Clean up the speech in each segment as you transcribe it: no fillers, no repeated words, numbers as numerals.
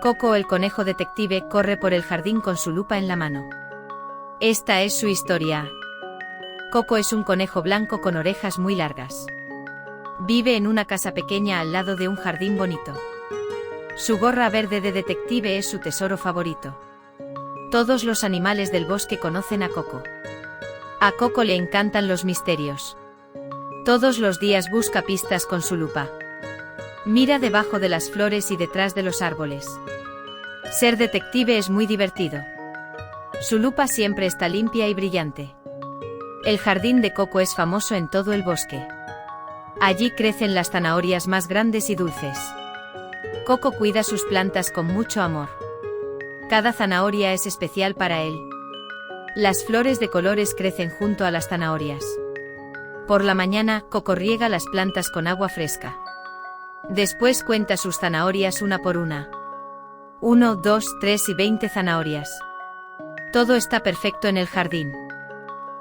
Coco el conejo detective corre por el jardín con su lupa en la mano. Esta es su historia. Coco es un conejo blanco con orejas muy largas. Vive en una casa pequeña al lado de un jardín bonito. Su gorra verde de detective es su tesoro favorito. Todos los animales del bosque conocen a Coco. A Coco le encantan los misterios. Todos los días busca pistas con su lupa. Mira debajo de las flores y detrás de los árboles. Ser detective es muy divertido. Su lupa siempre está limpia y brillante. El jardín de Coco es famoso en todo el bosque. Allí crecen las zanahorias más grandes y dulces. Coco cuida sus plantas con mucho amor. Cada zanahoria es especial para él. Las flores de colores crecen junto a las zanahorias. Por la mañana, Coco riega las plantas con agua fresca. Después cuenta sus zanahorias una por una. 1, 2, 3 y 20 zanahorias. Todo está perfecto en el jardín.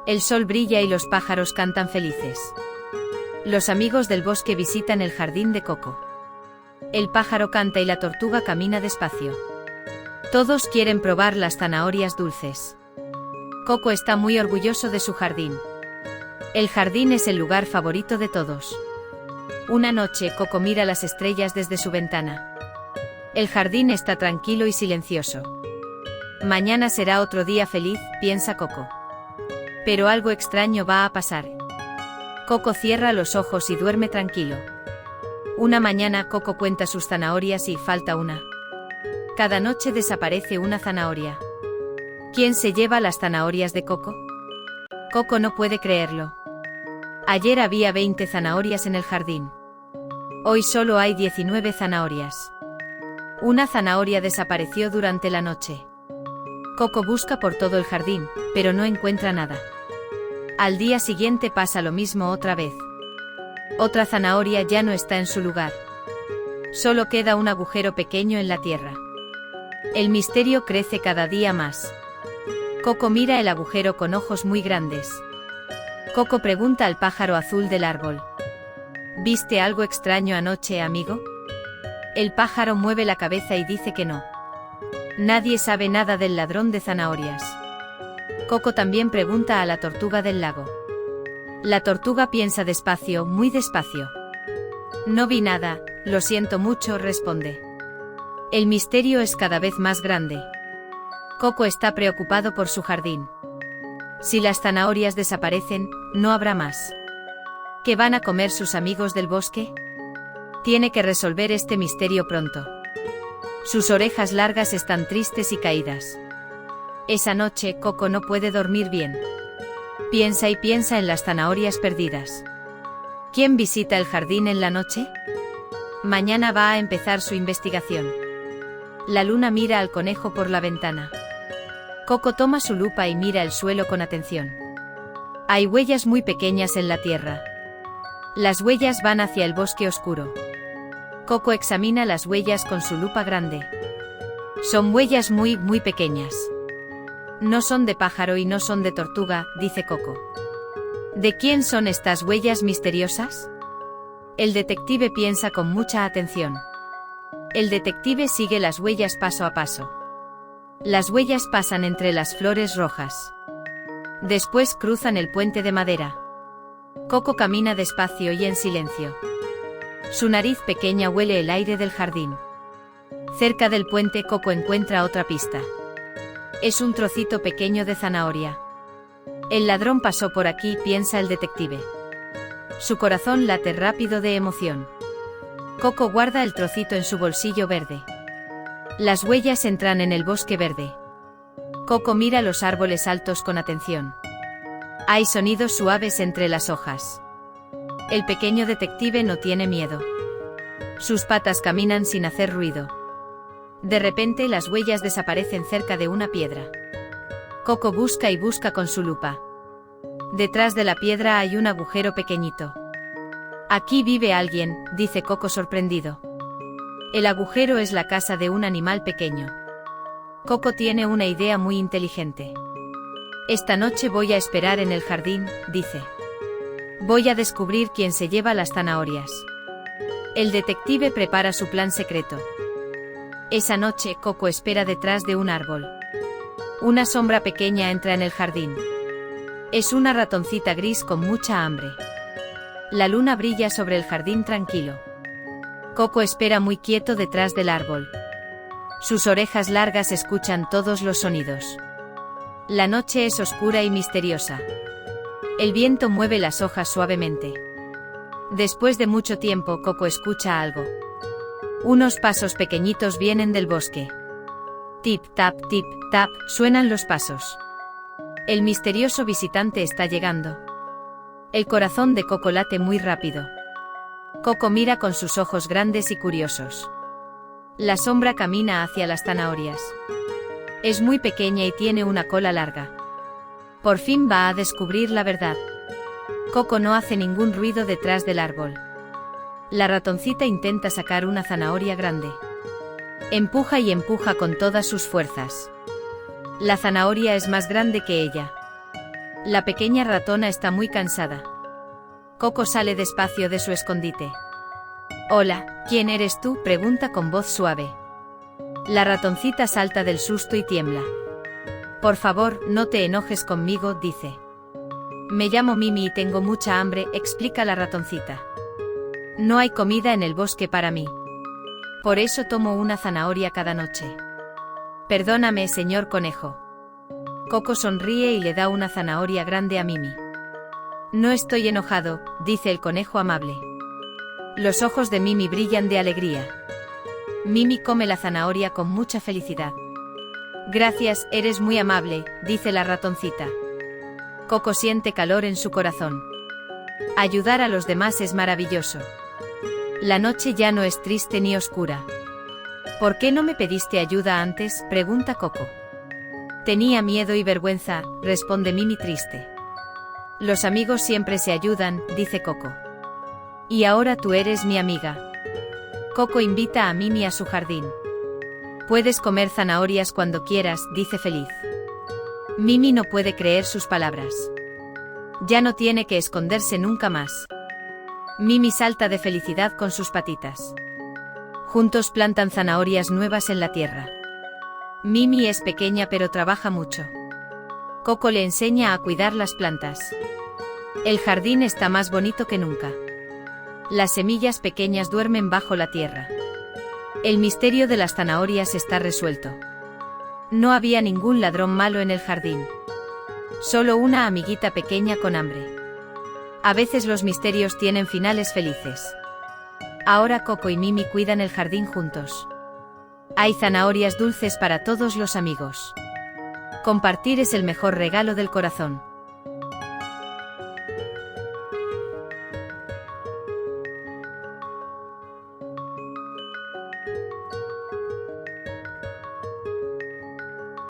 El sol brilla y los pájaros cantan felices. Los amigos del bosque visitan el jardín de Coco. El pájaro canta y la tortuga camina despacio. Todos quieren probar las zanahorias dulces. Coco está muy orgulloso de su jardín. El jardín es el lugar favorito de todos. Una noche, Coco mira las estrellas desde su ventana. El jardín está tranquilo y silencioso. Mañana será otro día feliz, piensa Coco. Pero algo extraño va a pasar. Coco cierra los ojos y duerme tranquilo. Una mañana, Coco cuenta sus zanahorias y falta una. Cada noche desaparece una zanahoria. ¿Quién se lleva las zanahorias de Coco? Coco no puede creerlo. Ayer había 20 zanahorias en el jardín. Hoy solo hay 19 zanahorias. Una zanahoria desapareció durante la noche. Coco busca por todo el jardín, pero no encuentra nada. Al día siguiente pasa lo mismo otra vez. Otra zanahoria ya no está en su lugar. Solo queda un agujero pequeño en la tierra. El misterio crece cada día más. Coco mira el agujero con ojos muy grandes. Coco pregunta al pájaro azul del árbol. ¿Viste algo extraño anoche, amigo? El pájaro mueve la cabeza y dice que no. Nadie sabe nada del ladrón de zanahorias. Coco también pregunta a la tortuga del lago. La tortuga piensa despacio, muy despacio. No vi nada, lo siento mucho, responde. El misterio es cada vez más grande. Coco está preocupado por su jardín. Si las zanahorias desaparecen, no habrá más. ¿Qué van a comer sus amigos del bosque? Tiene que resolver este misterio pronto. Sus orejas largas están tristes y caídas. Esa noche, Coco no puede dormir bien. Piensa y piensa en las zanahorias perdidas. ¿Quién visita el jardín en la noche? Mañana va a empezar su investigación. La luna mira al conejo por la ventana. Coco toma su lupa y mira el suelo con atención. Hay huellas muy pequeñas en la tierra. Las huellas van hacia el bosque oscuro. Coco examina las huellas con su lupa grande. Son huellas muy, muy pequeñas. No son de pájaro y no son de tortuga, dice Coco. ¿De quién son estas huellas misteriosas? El detective piensa con mucha atención. El detective sigue las huellas paso a paso. Las huellas pasan entre las flores rojas. Después cruzan el puente de madera. Coco camina despacio y en silencio. Su nariz pequeña huele el aire del jardín. Cerca del puente, Coco encuentra otra pista. Es un trocito pequeño de zanahoria. El ladrón pasó por aquí, piensa el detective. Su corazón late rápido de emoción. Coco guarda el trocito en su bolsillo verde. Las huellas entran en el bosque verde. Coco mira los árboles altos con atención. Hay sonidos suaves entre las hojas. El pequeño detective no tiene miedo. Sus patas caminan sin hacer ruido. De repente las huellas desaparecen cerca de una piedra. Coco busca y busca con su lupa. Detrás de la piedra hay un agujero pequeñito. Aquí vive alguien, dice Coco sorprendido. El agujero es la casa de un animal pequeño. Coco tiene una idea muy inteligente. Esta noche voy a esperar en el jardín, dice. Voy a descubrir quién se lleva las zanahorias. El detective prepara su plan secreto. Esa noche, Coco espera detrás de un árbol. Una sombra pequeña entra en el jardín. Es una ratoncita gris con mucha hambre. La luna brilla sobre el jardín tranquilo. Coco espera muy quieto detrás del árbol. Sus orejas largas escuchan todos los sonidos. La noche es oscura y misteriosa. El viento mueve las hojas suavemente. Después de mucho tiempo, Coco escucha algo. Unos pasos pequeñitos vienen del bosque. Tip tap, suenan los pasos. El misterioso visitante está llegando. El corazón de Coco late muy rápido. Coco mira con sus ojos grandes y curiosos. La sombra camina hacia las zanahorias. Es muy pequeña y tiene una cola larga. Por fin va a descubrir la verdad. Coco no hace ningún ruido detrás del árbol. La ratoncita intenta sacar una zanahoria grande. Empuja y empuja con todas sus fuerzas. La zanahoria es más grande que ella. La pequeña ratona está muy cansada. Coco sale despacio de su escondite. Hola, ¿quién eres tú?, pregunta con voz suave. La ratoncita salta del susto y tiembla. Por favor, no te enojes conmigo, dice. Me llamo Mimi y tengo mucha hambre, explica la ratoncita. No hay comida en el bosque para mí. Por eso tomo una zanahoria cada noche. Perdóname, señor conejo. Coco sonríe y le da una zanahoria grande a Mimi. No estoy enojado, dice el conejo amable. Los ojos de Mimi brillan de alegría. Mimi come la zanahoria con mucha felicidad. Gracias, eres muy amable, dice la ratoncita. Coco siente calor en su corazón. Ayudar a los demás es maravilloso. La noche ya no es triste ni oscura. ¿Por qué no me pediste ayuda antes?, pregunta Coco. Tenía miedo y vergüenza, responde Mimi triste. Los amigos siempre se ayudan, dice Coco. Y ahora tú eres mi amiga. Coco invita a Mimi a su jardín. Puedes comer zanahorias cuando quieras, dice feliz. Mimi no puede creer sus palabras. Ya no tiene que esconderse nunca más. Mimi salta de felicidad con sus patitas. Juntos plantan zanahorias nuevas en la tierra. Mimi es pequeña pero trabaja mucho. Coco le enseña a cuidar las plantas. El jardín está más bonito que nunca. Las semillas pequeñas duermen bajo la tierra. El misterio de las zanahorias está resuelto. No había ningún ladrón malo en el jardín. Solo una amiguita pequeña con hambre. A veces los misterios tienen finales felices. Ahora Coco y Mimi cuidan el jardín juntos. Hay zanahorias dulces para todos los amigos. Compartir es el mejor regalo del corazón.